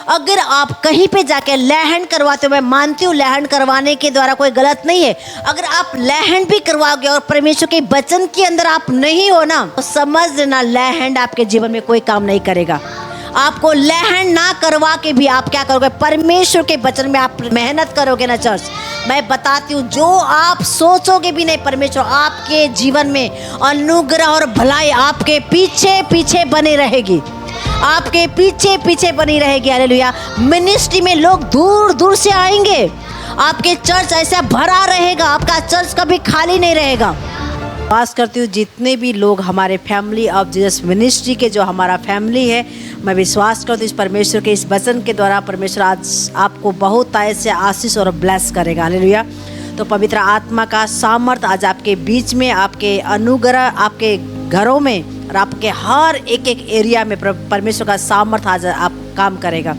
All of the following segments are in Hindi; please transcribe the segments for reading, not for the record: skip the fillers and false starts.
अगर आप कहीं पे जाके लहन करवाते हो, मैं मानती हूँ लहन करवाने के द्वारा कोई गलत नहीं है, अगर आप लहन भी करवाओगे और परमेश्वर के वचन के अंदर आप नहीं हो ना, तो समझ लेना लहन आपके जीवन में कोई काम नहीं करेगा। आपको लहन ना करवा के भी आप क्या करोगे, परमेश्वर के वचन में आप मेहनत करोगे ना चर्च, मैं बताती हूँ जो आप सोचोगे भी नहीं, परमेश्वर आपके जीवन में अनुग्रह और भलाई आपके पीछे पीछे बनी रहेगी, आपके पीछे पीछे बनी रहेगी। हालेलुया। मिनिस्ट्री में लोग दूर दूर से आएंगे, आपके चर्च ऐसा भरा रहेगा, आपका चर्च कभी खाली नहीं रहेगा। बात करती हूँ जितने भी लोग हमारे फैमिली ऑफ जीसस मिनिस्ट्री के जो हमारा फैमिली है, मैं विश्वास करती हूँ इस परमेश्वर के इस वचन के द्वारा परमेश्वर आज आपको बहुत ऐसे आशीष और ब्लेस करेगा। हालेलुया। तो पवित्र आत्मा का सामर्थ्य आज आपके बीच में, आपके अनुग्रह आपके घरों में और आपके हर एक एक एरिया में परमेश्वर का सामर्थ्य आज आप काम करेगा।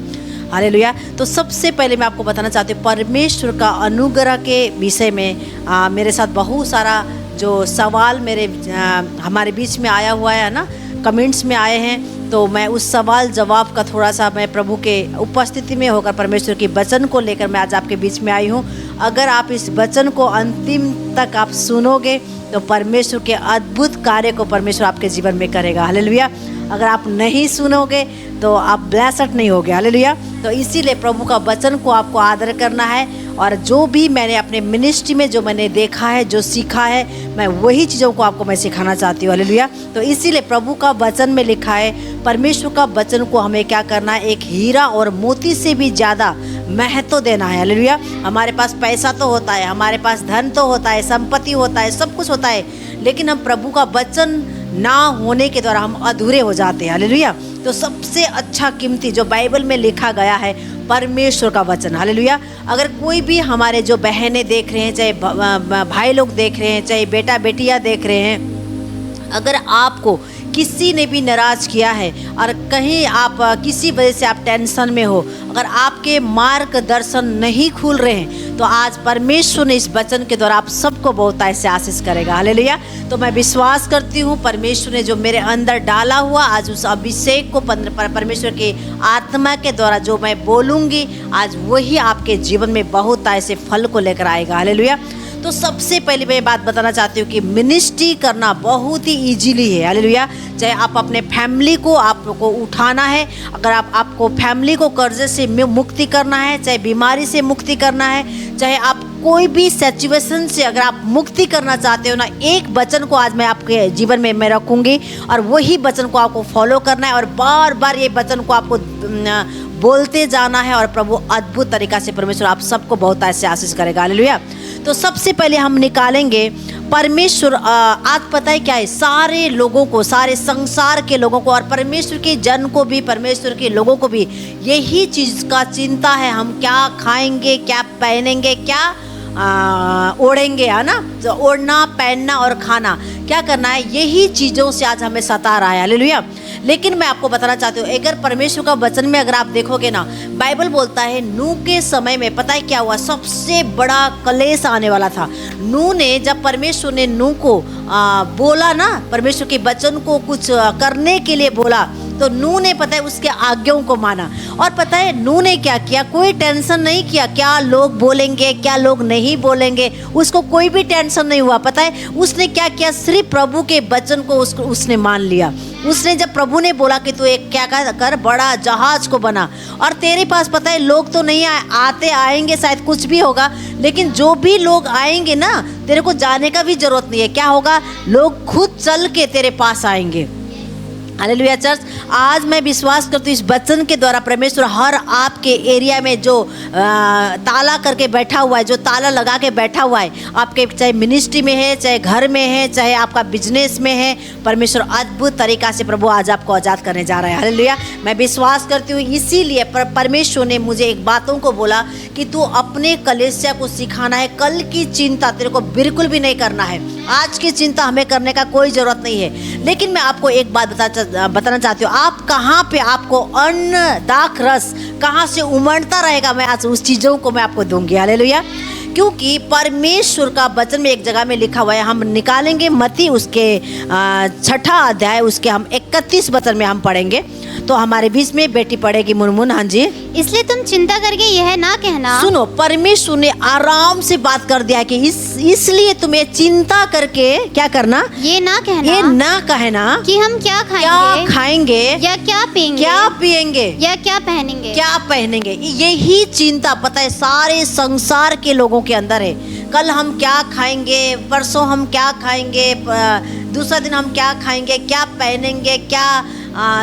हालेलुया। तो सबसे पहले मैं आपको बताना चाहती हूँ परमेश्वर का अनुग्रह के विषय में मेरे साथ बहुत सारा जो सवाल हमारे बीच में आया हुआ है ना, कमेंट्स में आए हैं, तो मैं उस सवाल जवाब का थोड़ा सा मैं प्रभु के उपस्थिति में होकर परमेश्वर के वचन को लेकर मैं आज आपके बीच में आई हूँ। अगर आप इस वचन को अंतिम तक आप सुनोगे तो परमेश्वर के अद्भुत कार्य को परमेश्वर आपके जीवन में करेगा। हालेलुया। अगर आप नहीं सुनोगे तो आप ब्लेस्ड नहीं होगे। हालेलुया। तो इसीलिए प्रभु का वचन को आपको आदर करना है, और जो भी मैंने अपने मिनिस्ट्री में जो मैंने देखा है, जो सीखा है, मैं वही चीज़ों को आपको मैं सिखाना चाहती हूँ। हालेलुया। तो इसीलिए प्रभु का वचन में लिखा है परमेश्वर का वचन को हमें क्या करना है, एक हीरा और मोती से भी ज़्यादा महत्व देना है। हालेलुया। हमारे पास पैसा तो होता है, हमारे पास धन तो होता है, संपत्ति होता है, सब कुछ होता है, लेकिन हम प्रभु का वचन ना होने के द्वारा हम अधूरे हो जाते हैं। हालेलुया। तो सबसे अच्छा कीमती जो बाइबल में लिखा गया है परमेश्वर का वचन। हालेलुया। अगर कोई भी हमारे जो बहनें देख रहे हैं, चाहे भाई लोग देख रहे हैं, चाहे बेटा बेटियां देख रहे हैं, अगर आपको किसी ने भी नाराज़ किया है और कहीं आप किसी वजह से आप टेंशन में हो, अगर आपके मार्गदर्शन नहीं खुल रहे हैं, तो आज परमेश्वर ने इस वचन के द्वारा आप सबको बहुत ऐसे आशीष करेगा। हालेलुया। तो मैं विश्वास करती हूँ परमेश्वर ने जो मेरे अंदर डाला हुआ आज उस अभिषेक को परमेश्वर की आत्मा के द्वारा जो मैं बोलूँगी आज वही आपके जीवन में बहुत ऐसे फल को लेकर आएगा। हालेलुया। तो सबसे पहले मैं बात बताना चाहती हूँ कि मिनिस्ट्री करना बहुत ही इजीली है। हालेलुया। चाहे आप अपने फैमिली को आपको उठाना है, अगर आपको फैमिली को कर्जे से मुक्ति करना है, चाहे बीमारी से मुक्ति करना है, चाहे आप कोई भी सिचुएशन से अगर आप मुक्ति करना चाहते हो ना, एक वचन को आज मैं आपके जीवन में मैं रखूँगी और वही वचन को आपको फॉलो करना है और बार बार ये वचन को आपको बोलते जाना है, और प्रभु अद्भुत तरीक़ा से परमेश्वर आप सबको बहुत ऐसे आशीष करेगा। हालेलुया। तो सबसे पहले हम निकालेंगे परमेश्वर आज पता है क्या है, सारे लोगों को, सारे संसार के लोगों को और परमेश्वर के जन को भी, परमेश्वर के लोगों को भी यही चीज़ का चिंता है, हम क्या खाएंगे, क्या पहनेंगे, क्या ओढ़ेंगे, है ना। तो ओढ़ना, पहनना और खाना क्या करना है, यही चीज़ों से आज हमें सता रहा है। हालेलुया। लेकिन मैं आपको बताना चाहती हूँ, अगर परमेश्वर का वचन में अगर आप देखोगे ना, बाइबल बोलता है नूह के समय में पता है क्या हुआ, सबसे बड़ा कलेश आने वाला था। नूह ने, जब परमेश्वर ने नूह को बोला ना, परमेश्वर के वचन को कुछ करने के लिए बोला, तो नूह ने पता है उसके आज्ञाओं को माना। और पता है नूह ने क्या किया, कोई टेंशन नहीं किया क्या लोग बोलेंगे, क्या लोग नहीं बोलेंगे, उसको कोई भी टेंशन नहीं हुआ। पता है उसने क्या किया, सिर्फ प्रभु के वचन को उसने मान लिया। उसने जब प्रभु ने बोला कि तू एक क्या कर, बड़ा जहाज को बना, और तेरे पास पता है लोग तो नहीं आते आएंगे, शायद कुछ भी होगा, लेकिन जो भी लोग आएंगे ना, तेरे को जाने का भी जरूरत नहीं है। क्या होगा, लोग खुद चल के तेरे पास आएंगे। Hallelujah church. आज मैं विश्वास करती हूँ इस वचन के द्वारा परमेश्वर हर आपके एरिया में जो ताला करके बैठा हुआ है, जो ताला लगा के बैठा हुआ है, आपके चाहे मिनिस्ट्री में है, चाहे घर में है, चाहे आपका बिजनेस में है, परमेश्वर अद्भुत तरीक़ा से प्रभु आज आपको आज़ाद करने जा रहा है। हालेलुया। मैं विश्वास करती हूँ इसीलिए परमेश्वर ने मुझे एक बातों को बोला कि तू अपने कलीसिया को सिखाना है, कल की चिंता तेरे को बिल्कुल भी नहीं करना है, आज की चिंता हमें करने का कोई ज़रूरत नहीं है। लेकिन मैं आपको एक बात बताना चाहती हूँ, आप कहाँ पे आपको अन्न दाख रस कहाँ से उमड़ता रहेगा, मैं आज उस चीज़ों को मैं आपको दूंगी। हालेलुया। क्योंकि परमेश्वर का वचन में एक जगह में लिखा हुआ है, हम निकालेंगे मत्ती उसके 6 अध्याय उसके हम 31 वचन में हम पढ़ेंगे। तो हमारे बीच में बेटी पढ़ेगी मुनमुन। हाँ जी। इसलिए तुम चिंता करके यह ना कहना। सुनो, परमेश्वर ने आराम से बात कर दिया कि इसलिए तुम्हें चिंता करके क्या करना, ये ना कहना, ये ना कहना कि हम क्या खाएंगे या क्या पिएंगे, क्या पिएंगे या क्या पहनेंगे, क्या पहनेंगे। यही चिंता पता है सारे संसार के लोगों के अंदर है। कल हम क्या खाएंगे, परसों हम क्या खाएंगे, दूसरा दिन हम क्या खाएंगे, क्या पहनेंगे, क्या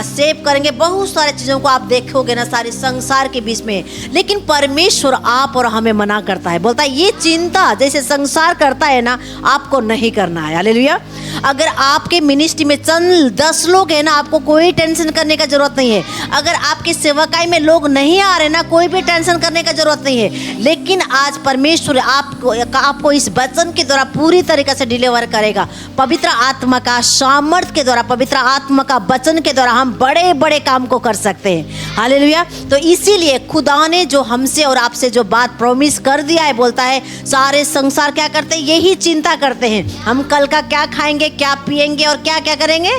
सेव करेंगे। बहुत सारे चीज़ों को आप देखोगे ना सारे संसार के बीच में। लेकिन परमेश्वर आप और हमें मना करता है, बोलता है ये चिंता जैसे संसार करता है ना, आपको नहीं करना है। हालेलुया। अगर आपके मिनिस्ट्री में चंद 10 लोग हैं ना, आपको कोई टेंशन करने का जरूरत नहीं है। अगर आपके सेवकाई में लोग नहीं आ रहे ना, कोई भी टेंशन करने का जरूरत नहीं है। लेकिन आज परमेश्वर आपको इस वचन के द्वारा पूरी तरीके से डिलीवर करेगा। पवित्र आत्मा का सामर्थ के द्वारा, पवित्र आत्मा का वचन के द्वारा हम बड़े बड़े काम को कर सकते हैं। हालेलुया। तो इसीलिए खुदा ने जो हमसे और आपसे जो बात प्रॉमिस कर दिया है, बोलता है सारे संसार क्या करते हैं, यही चिंता करते हैं, हम कल का क्या खाएंगे, क्या पिएंगे और क्या क्या करेंगे,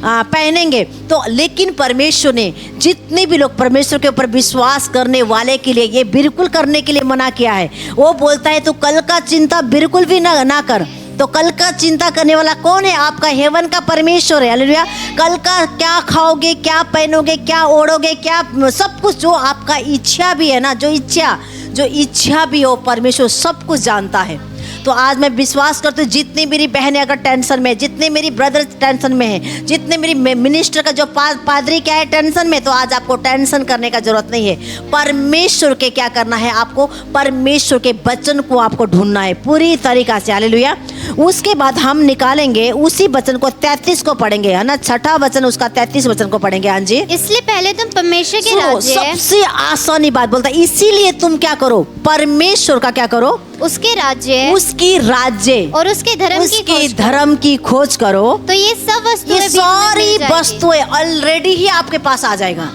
पहनेंगे। तो लेकिन परमेश्वर ने जितने भी लोग परमेश्वर के ऊपर विश्वास करने वाले के लिए ये बिल्कुल करने के लिए मना किया है। वो बोलता है तू कल का चिंता बिल्कुल भी ना कर। तो कल का चिंता करने वाला कौन है? आपका हेवन का परमेश्वर है। हालेलुया। कल का क्या खाओगे, क्या पहनोगे, क्या ओढ़ोगे, क्या सब कुछ जो आपका इच्छा भी है ना, जो इच्छा भी हो, परमेश्वर सब कुछ जानता है। तो आज मैं विश्वास करती हूँ जितनी मेरी बहनें अगर टेंशन में, जितने मेरी ब्रदर टेंशन में है, जितने मेरी मिनिस्टर का जो पादरी क्या है टेंशन में, तो आज आपको टेंशन करने का जरूरत नहीं है। परमेश्वर के क्या करना है, आपको परमेश्वर के वचन को आपको ढूंढना है पूरी तरीका से। हालेलुया। उसके बाद हम निकालेंगे उसी वचन को 33 को पढ़ेंगे, है ना, 6ठा वचन उसका 33 वचन को पढ़ेंगे। हाँ जी। इसलिए पहले तुम परमेश्वर के राज्य, सबसे आसानी बात बोलता है, इसीलिए तुम क्या करो, परमेश्वर का क्या करो, उसके राज्य, उसकी राज्य और उसके धर्म की खोज करो। तो ये सब वस्तुएं, ये सारी वस्तुएं ऑलरेडी ही आपके पास आ जाएगा।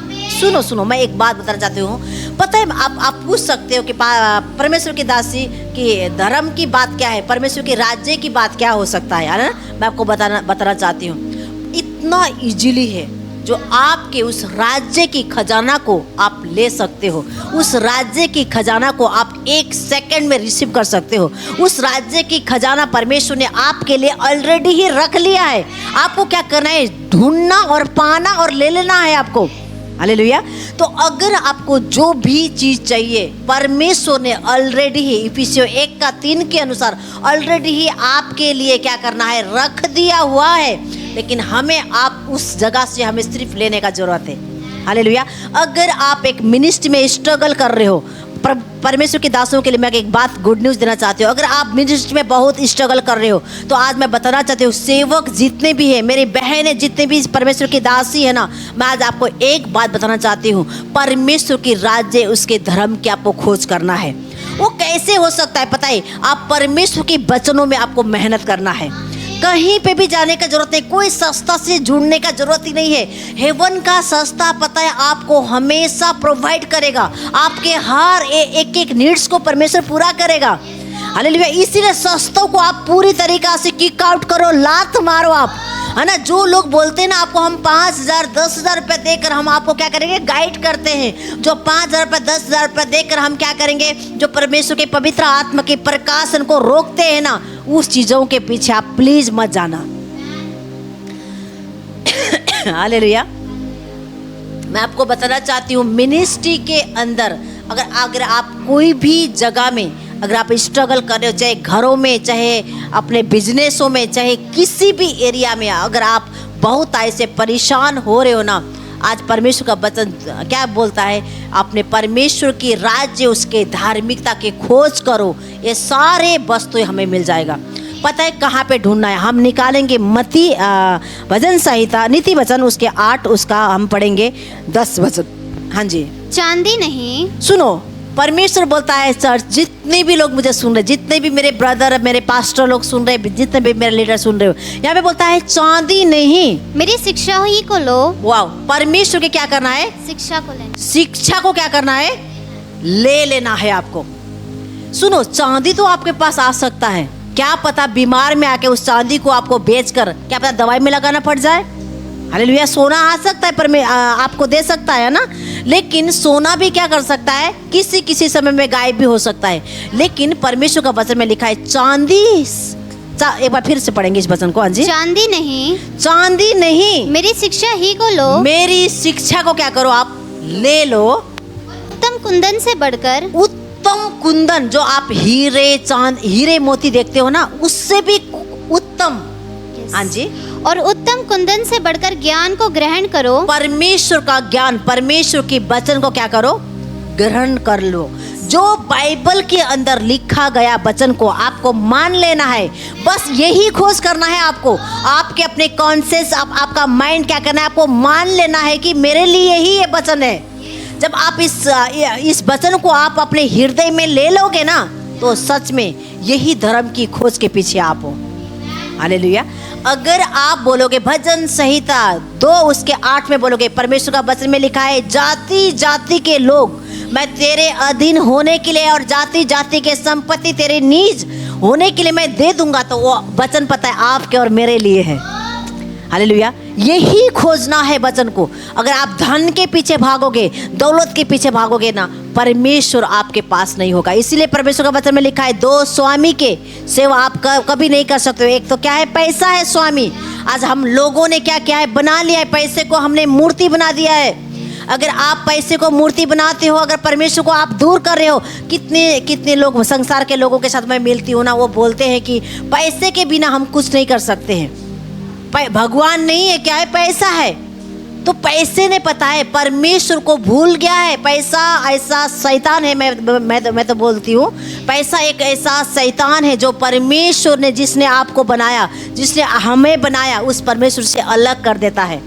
सुनो, मैं एक बात बताना चाहती हूँ। पता है आप पूछ सकते हो कि परमेश्वर की दासी की धर्म की बात क्या है, परमेश्वर के राज्य की बात क्या हो सकता है ना। मैं आपको बताना चाहती हूँ, इतना इजीली है जो आपके उस राज्य की खजाना को आप ले सकते हो। उस राज्य की खजाना को आप 1 सेकंड में रिसीव कर सकते हो। उस राज्य की खजाना परमेश्वर ने आपके लिए ऑलरेडी ही रख लिया है। आपको क्या करना है, ढूंढना और पाना और ले लेना है आपको। हालेलुया। तो अगर आपको जो भी चीज चाहिए, परमेश्वर ने ऑलरेडी ही इफिसियों 1:3 के अनुसार ऑलरेडी ही आपके लिए क्या करना है, रख दिया हुआ है। लेकिन हमें आप उस जगह से हमें सिर्फ लेने का जरूरत है। हालेलुया। अगर आप एक मिनिस्ट्री में स्ट्रगल कर रहे हो, परमेश्वर के दासों के लिए मैं एक बात गुड न्यूज़ देना चाहती हूँ। अगर आप मिनिस्ट्री में बहुत स्ट्रगल कर रहे हो, तो आज मैं बताना चाहती हूँ, सेवक जितने भी हैं, मेरी बहनें जितने भी परमेश्वर की दासी है ना, मैं आज आपको एक बात बताना चाहती हूँ, परमेश्वर की राज्य, उसके धर्म की आपको खोज करना है। वो कैसे हो सकता है पता है? आप परमेश्वर के वचनों में आपको मेहनत करना है। कहीं पे भी जाने का जरूरत नहीं, कोई सस्ता से जुड़ने का जरूरत ही नहीं है। हेवन का सस्ता पता है आपको हमेशा प्रोवाइड करेगा, आपके हर एक नीड्स को परमेश्वर पूरा करेगा। हालेलुया। इसीलिए सस्तों को आप पूरी तरीका से किक आउट करो, लात मारो आप, है ना। जो लोग बोलते हैं ना आपको हम 5,000 10,000 रुपये देकर हम आपको क्या करेंगे, गाइड करते हैं। जो 5,000 रुपये 10,000 रुपये देकर हम क्या करेंगे, जो परमेश्वर के पवित्र आत्मा के प्रकाशन को रोकते हैं ना, उस चीजों के पीछे आप प्लीज मत जाना। हालेलुया। मैं आपको बताना चाहती हूँ, मिनिस्ट्री के अंदर अगर आप कोई भी जगह में अगर आप स्ट्रगल कर रहे हो, चाहे घरों में, चाहे अपने बिजनेसों में, चाहे किसी भी एरिया में, अगर आप बहुत ऐसे परेशान हो रहे हो ना, आज परमेश्वर का वचन क्या बोलता है, अपने परमेश्वर की राज्य, उसके धार्मिकता की खोज करो, ये सारे वस्तुएं हमें मिल जाएगा। पता है कहाँ पे ढूंढना है? हम निकालेंगे मत्ती भजन संहिता नीति वचन उसके 8 उसका हम पढ़ेंगे 10 वचन। हाँ जी। चांदी नहीं, सुनो, परमेश्वर बोलता है चर्च, जितने भी लोग मुझे सुन रहे, जितने भी मेरे ब्रदर, मेरे पास्टर लोग सुन रहे, जितने भी मेरे लीडर सुन रहे हो, यहाँ पे बोलता है चांदी नहीं, मेरी शिक्षा ही को लो। वाह। परमेश्वर के क्या करना है? शिक्षा को लेना। शिक्षा को क्या करना है? ले लेना है आपको। सुनो, चांदी तो आपके पास आ सकता है, क्या पता बीमार में आके उस चांदी को आपको बेचकर क्या पता दवाई में लगाना पड़ जाए। हालेलुया। सोना आ सकता है पर आपको दे सकता है ना, लेकिन सोना भी क्या कर सकता है, किसी किसी समय में गायब भी हो सकता है। लेकिन परमेश्वर का वचन में लिखा है चांदी, एक बार फिर से पढ़ेंगे इस वचन को। हाँ जी, चांदी नहीं, चांदी नहीं, मेरी शिक्षा ही को लो, मेरी शिक्षा को क्या करो, आप ले लो। उत्तम कुंदन से बढ़कर, उत्तम कुंदन, जो आप हीरे चांद हीरे मोती देखते हो ना, उससे भी उत्तम। हाँ जी, और उत्तम कुंदन से बढ़कर ज्ञान को ग्रहण करो। परमेश्वर का ज्ञान, परमेश्वर की वचन को क्या करो, ग्रहण कर लो। जो बाइबल के अंदर लिखा गया वचन को आपको मान लेना है, बस यही खोज करना है आपको। आपके अपने कॉन्शियस, आपका माइंड क्या करना है, आपको मान लेना है कि मेरे लिए ही ये वचन है। जब आप इस वचन को आप अपने हृदय में ले लोगे ना, तो सच में यही धर्म की खोज के पीछे आप हो। हालेलुया। अगर आप बोलोगे भजन संहिता 2:8 में बोलोगे, परमेश्वर का वचन में लिखा है, जाति जाति के लोग मैं तेरे अधीन होने के लिए और जाति जाति के संपत्ति तेरे नीज होने के लिए मैं दे दूंगा, तो वो वचन पता है आपके और मेरे लिए है। हालेलुया। यही खोजना है वचन को। अगर आप धन के पीछे भागोगे, दौलत के पीछे भागोगे ना, परमेश्वर आपके पास नहीं होगा। इसीलिए परमेश्वर का वचन में लिखा है, 2 स्वामी के सेवा आप कभी नहीं कर सकते हो। एक तो क्या है, पैसा है स्वामी। आज हम लोगों ने क्या किया है, बना लिया है पैसे को, हमने मूर्ति बना दिया है। अगर आप पैसे को मूर्ति बनाते हो, अगर परमेश्वर को आप दूर कर रहे हो, कितने लोग संसार के लोगों के साथ मैं मिलती हूँ ना, वो बोलते हैं कि पैसे के बिना हम कुछ नहीं कर सकते हैं। भगवान नहीं है, क्या है, पैसा है। तो पैसे ने पता है परमेश्वर को भूल गया है। पैसा ऐसा शैतान है, मैं तो बोलती हूँ, पैसा एक ऐसा शैतान है जो परमेश्वर ने, जिसने आपको बनाया, जिसने हमें बनाया, उस परमेश्वर से अलग कर देता है।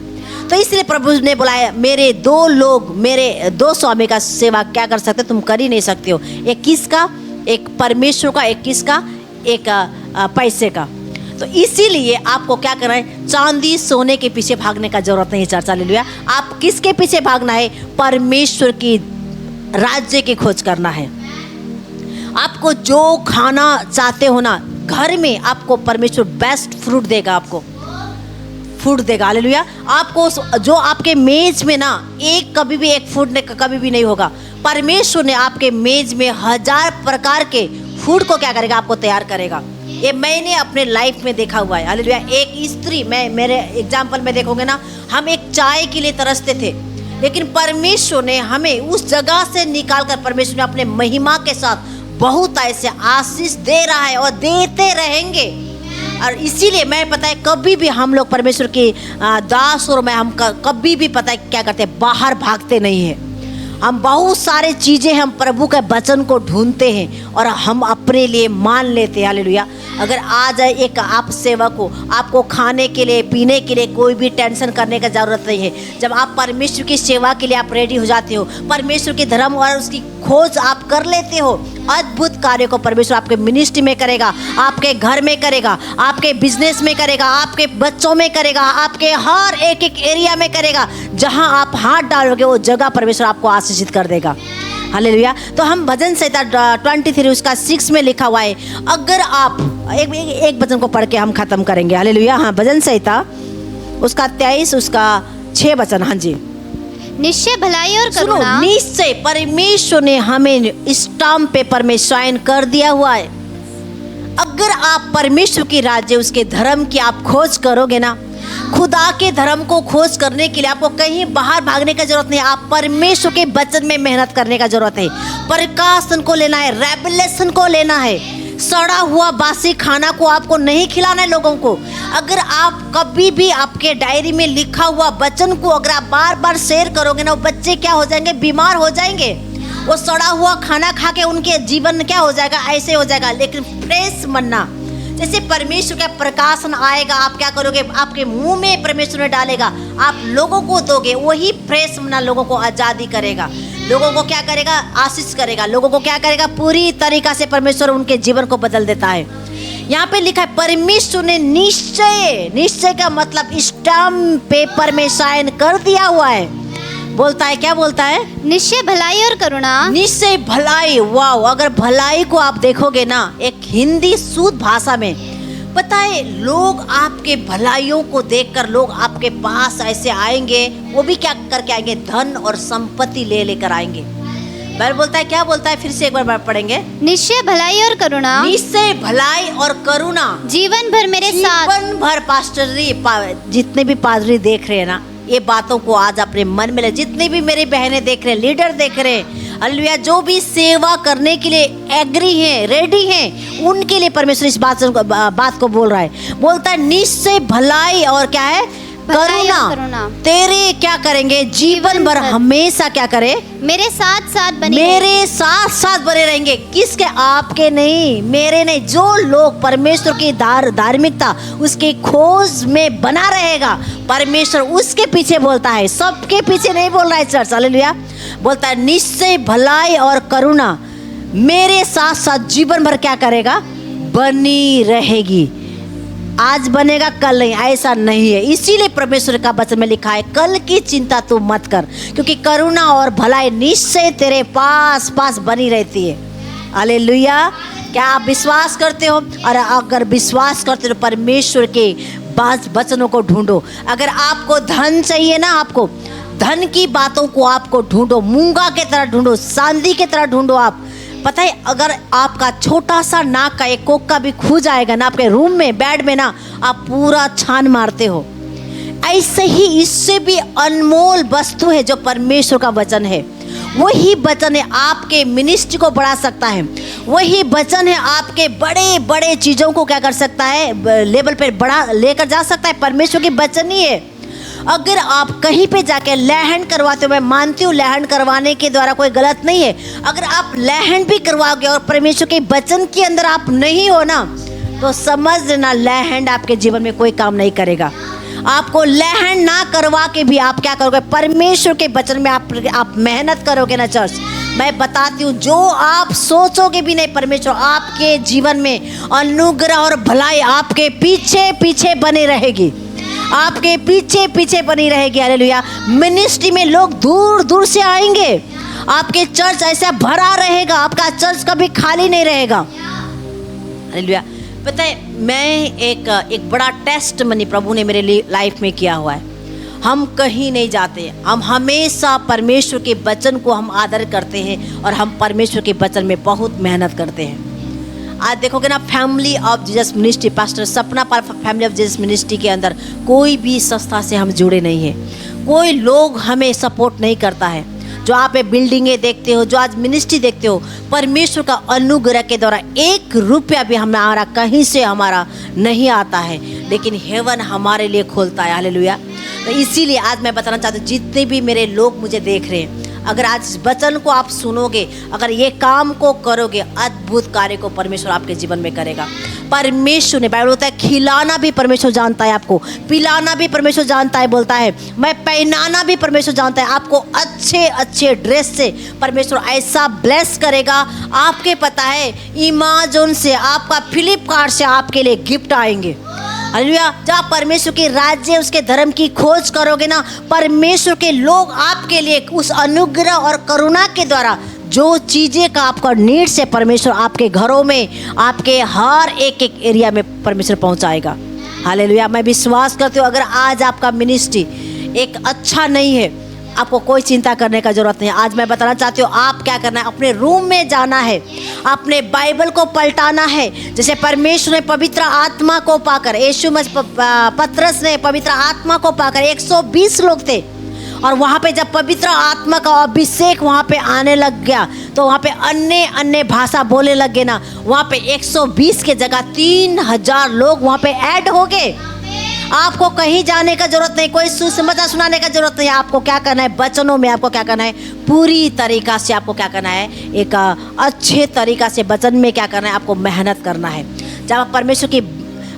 तो इसलिए प्रभु ने बुलाया, मेरे 2 लोग, मेरे 2 स्वामी का सेवा क्या कर सकते, तुम कर ही नहीं सकते हो। एक किसका, एक परमेश्वर का, एक किसका, एक पैसे का। तो इसीलिए आपको क्या करना है, चांदी सोने के पीछे भागने का जरूरत नहीं। चर्चा ले लिया, आप किसके पीछे भागना है, परमेश्वर की राज्य की खोज करना है। आपको जो खाना चाहते हो ना, घर में आपको परमेश्वर बेस्ट फ्रूट देगा, आपको फूड देगा। हालेलुया। आपको जो आपके मेज में ना, एक कभी भी एक फूड कभी भी नहीं होगा। परमेश्वर ने आपके मेज में 1000 प्रकार के फूड को क्या करेगा, आपको तैयार करेगा। ये मैंने अपने लाइफ में देखा हुआ है। हालेलुया। एक स्त्री, मैं मेरे एग्जाम्पल में देखोगे ना, हम एक चाय के लिए तरसते थे, लेकिन परमेश्वर ने हमें उस जगह से निकाल कर, परमेश्वर ने अपने महिमा के साथ बहुत ऐसे आशीष दे रहा है और देते रहेंगे। और इसीलिए मैं पता है, कभी भी हम लोग परमेश्वर की दास और मैं, हम कभी भी पता है क्या करते हैं, बाहर भागते नहीं हैं। हम बहुत सारे चीज़ें, हम प्रभु के वचन को ढूंढते हैं और हम अपने लिए मान लेते हैं। हालेलुया। अगर आ जाए एक आप सेवक हो, आपको खाने के लिए, पीने के लिए कोई भी टेंशन करने का ज़रूरत नहीं है। जब आप परमेश्वर की सेवा के लिए आप रेडी हो जाते हो, परमेश्वर के धर्म और उसकी खोज आप कर लेते हो, अद्भुत कार्य को परमेश्वर आपके मिनिस्ट्री में करेगा, आपके घर में करेगा, आपके बिजनेस में करेगा, आपके बच्चों में करेगा, आपके हर एक एरिया में करेगा। जहां आप हाथ डालोगे वो जगह परमेश्वर आपको आशीषित कर देगा। हालेलुया। तो हम भजन संहिता 23 उसका 6 में लिखा हुआ है, अगर आप एक वचन को पढ़ के हम खत्म करेंगे। हालेलुया। हाँ, भजन संहिता उसका 23 उसका 6 वचन। हाँ जी, निश्चय भलाई और करुणा, निश्चय परमेश्वर ने हमें स्टाम्प पेपर में साइन कर दिया हुआ है। अगर आप परमेश्वर की राज्य, उसके धर्म की आप खोज करोगे ना, खुदा के धर्म को खोज करने के लिए आपको कहीं बाहर भागने का जरूरत नहीं है। आप परमेश्वर के वचन में मेहनत करने का जरूरत है। प्रकाशन को लेना है, रेवलेशन को लेना है। सड़ा हुआ बासी खाना को आपको नहीं खिलाना है लोगों को। अगर आप कभी भी आपके डायरी में लिखा हुआ वचन को अगर आप बार बार शेयर करोगे ना, बच्चे क्या हो जाएंगे, बीमार हो जाएंगे। वो सड़ा हुआ खाना खा के उनके जीवन क्या हो जाएगा, ऐसे हो जाएगा। लेकिन फ्रेश मन्ना, जैसे परमेश्वर का प्रकाशन आएगा, आप क्या करोगे, आपके मुंह में परमेश्वर ने डालेगा, आप लोगों को दोगे, वही फ्रेश मन्ना लोगों को आज़ादी करेगा, लोगों को क्या करेगा, आशीष करेगा, लोगों को क्या करेगा, पूरी तरीका से परमेश्वर उनके जीवन को बदल देता है। यहाँ पे लिखा है परमेश्वर ने निश्चय, निश्चय का मतलब स्टाम्प पेपर में साइन कर दिया हुआ है। बोलता है, क्या बोलता है? निश्चय भलाई और करुणा निश्चय भलाई। वाओ, अगर भलाई को आप देखोगे ना एक हिंदी शुद्ध भाषा में, पता है लोग आपके भलाइयों को देखकर लोग आपके पास ऐसे आएंगे, वो भी क्या करके आएंगे? धन और संपत्ति ले लेकर आएंगे। बाइबल बोलता है, क्या बोलता है? फिर से एक बार पढ़ेंगे। निश्चय भलाई और करुणा निश्चय भलाई और करुणा जीवन भर मेरे साथ। जीवन भर पास्टर जी, जितने भी पादरी देख रहे हैं ना, ये बातों को आज अपने मन में ले। जितनी भी मेरी बहनें देख रहे हैं, लीडर देख रहे हैं, हालेलुया, जो भी सेवा करने के लिए एग्री हैं, रेडी हैं, उनके लिए परमेश्वर इस बात को बोल रहा है। बोलता है निश्चय भलाई और क्या है? करुणा तेरे क्या करेंगे? जीवन भर हमेशा क्या करे? मेरे साथ साथ बने मेरे साथ साथ बने रहेंगे। किसके? आपके नहीं, मेरे नहीं। जो लोग परमेश्वर की धार्मिकता उसकी खोज में बना रहेगा, परमेश्वर उसके पीछे बोलता है, सबके पीछे नहीं बोल रहा है चर्च। हालेलुया। बोलता है निश्चय भलाई और करुणा मेरे साथ साथ जीवन भर क्या करेगा? बनी रहेगी। आज बनेगा कल नहीं, ऐसा नहीं है। इसीलिए परमेश्वर का वचन में लिखा है कल की चिंता तू मत कर, क्योंकि करुणा और भलाई निश्चय तेरे पास पास बनी रहती है। हालेलुया। क्या आप विश्वास करते हो? और अगर विश्वास करते हो तो परमेश्वर के वचनों को ढूंढो। अगर आपको धन चाहिए ना, आपको धन की बातों को आपको ढूंढो, मूंगा के तरह ढूंढो, सांदी के तरह ढूंढो। आप पता है अगर आपका छोटा सा नाक का एक कोका भी खो जाएगा ना, आपके रूम में बेड में ना, आप पूरा छान मारते हो। ऐसे ही इससे भी अनमोल वस्तु है जो परमेश्वर का वचन है। वही वचन है आपके मिनिस्ट्री को बढ़ा सकता है। वही वचन है आपके बड़े बड़े चीज़ों को क्या कर सकता है? लेवल पे बढ़ा लेकर जा सकता है। परमेश्वर की वचन ही है। अगर आप कहीं पे जाके लहन करवाते हो, मैं मानती हूँ लहन करवाने के द्वारा कोई गलत नहीं है। अगर आप लहन भी करवाओगे और परमेश्वर के वचन के अंदर आप नहीं हो ना, तो समझ लेना लहन आपके जीवन में कोई काम नहीं करेगा। आपको लहन ना करवा के भी आप क्या करोगे? परमेश्वर के वचन में आप मेहनत करोगे ना चर्च, मैं बताती हूँ जो आप सोचोगे भी नहीं, परमेश्वर आपके जीवन में अनुग्रह और भलाई आपके पीछे पीछे बनी रहेगी, आपके पीछे पीछे बनी रहेगी। हालेलुया। मिनिस्ट्री में लोग दूर दूर से आएंगे, आपके चर्च ऐसा भरा रहेगा, आपका चर्च कभी खाली नहीं रहेगा। हालेलुया। पता है मैं एक बड़ा टेस्ट मनी प्रभु ने मेरे लिए लाइफ में किया हुआ है। हम कहीं नहीं जाते, हम हमेशा परमेश्वर के वचन को हम आदर करते हैं और हम परमेश्वर के वचन में बहुत मेहनत करते हैं। आज देखोगे ना family of Jesus ministry, pastor सपना पर फैमिली ऑफ जीसस मिनिस्ट्री के अंदर कोई भी संस्था से हम जुड़े नहीं हैं। कोई लोग हमें सपोर्ट नहीं करता है। जो आप बिल्डिंगें देखते हो, जो आज मिनिस्ट्री देखते हो, परमेश्वर का अनुग्रह के द्वारा 1 रुपया भी हमारा कहीं से हमारा नहीं आता है, लेकिन हेवन हमारे लिए खोलता है। हालेलुया। तो इसीलिए आज मैं बताना चाहती हूँ जितने भी मेरे लोग मुझे देख रहे हैं, अगर आज इस वचन को आप सुनोगे, अगर ये काम को करोगे, अद्भुत कार्य को परमेश्वर आपके जीवन में करेगा। परमेश्वर ने, बाइबल बोलता है खिलाना भी परमेश्वर जानता है, आपको पिलाना भी परमेश्वर जानता है। बोलता है मैं पहनाना भी परमेश्वर जानता है। आपको अच्छे अच्छे ड्रेस से परमेश्वर ऐसा ब्लेस करेगा। आपके पता है अमेज़न से, आपका फ्लिपकार्ट से आपके लिए गिफ्ट आएंगे। हालेलुया। जब परमेश्वर के राज्य उसके धर्म की खोज करोगे ना, परमेश्वर के लोग आपके लिए उस अनुग्रह और करुणा के द्वारा जो चीज़ें का आपका नीड से परमेश्वर आपके घरों में, आपके हर एक एरिया में परमेश्वर पहुंचाएगा। हालेलुया। मैं विश्वास करती हूँ अगर आज आपका मिनिस्ट्री एक अच्छा नहीं है, आपको कोई चिंता करने का जरूरत नहीं है। आज मैं बताना चाहती हूँ आप क्या करना है, अपने रूम में जाना है, अपने बाइबल को पलटाना है। जैसे परमेश्वर ने पवित्र आत्मा को पाकर, यीशु पतरस ने पवित्र आत्मा को पाकर 120 लोग थे, और वहाँ पे जब पवित्र आत्मा का अभिषेक वहाँ पे आने लग गया तो वहाँ पे अन्य अन्य भाषा बोलने लग गए ना, वहाँ पे 120 के जगह 3000 लोग वहाँ पे ऐड हो गए। आपको कहीं जाने का जरूरत नहीं, कोई सुसमाचार सुनाने का जरूरत नहीं। आपको क्या करना है? वचनों में आपको क्या करना है? पूरी तरीका से आपको क्या करना है? एक अच्छे तरीका से वचन में क्या करना है? आपको मेहनत करना है। जब आप परमेश्वर की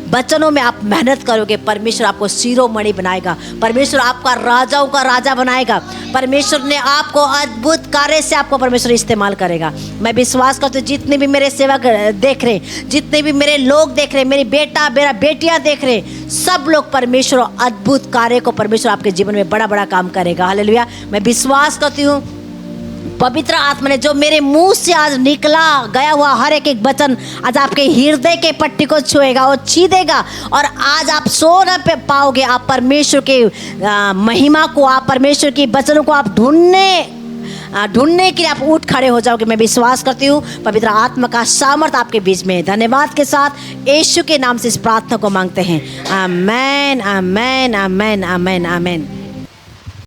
वचनों में आप मेहनत करोगे, परमेश्वर आपको शिरोमणि बनाएगा, परमेश्वर आपका राजाओं का राजा बनाएगा, परमेश्वर ने आपको अद्भुत कार्य से आपको परमेश्वर इस्तेमाल करेगा। मैं विश्वास करती हूँ जितने भी मेरे सेवक देख रहे, जितने भी मेरे लोग देख रहे, मेरी बेटा मेरा बेटियां देख रहे, सब लोग परमेश्वर अद्भुत कार्य को परमेश्वर आपके जीवन में बड़ा बड़ा काम करेगा। हालेलुया। मैं विश्वास करती हूँ पवित्र आत्मा ने जो मेरे मुंह से आज निकला गया हुआ हर एक वचन आज आपके हृदय के पट्टी को छुएगा और छीदेगा, और आज आप सो न पाओगे। आप परमेश्वर के महिमा को, आप परमेश्वर की वचनों को आप ढूंढने के लिए आप उठ खड़े हो जाओगे। मैं विश्वास करती हूँ पवित्र आत्मा का सामर्थ्य आपके बीच में है। धन्यवाद के साथ यीशु के नाम से इस प्रार्थना को मांगते हैं। आमेन, आमेन, आमेन, आमेन, आमेन।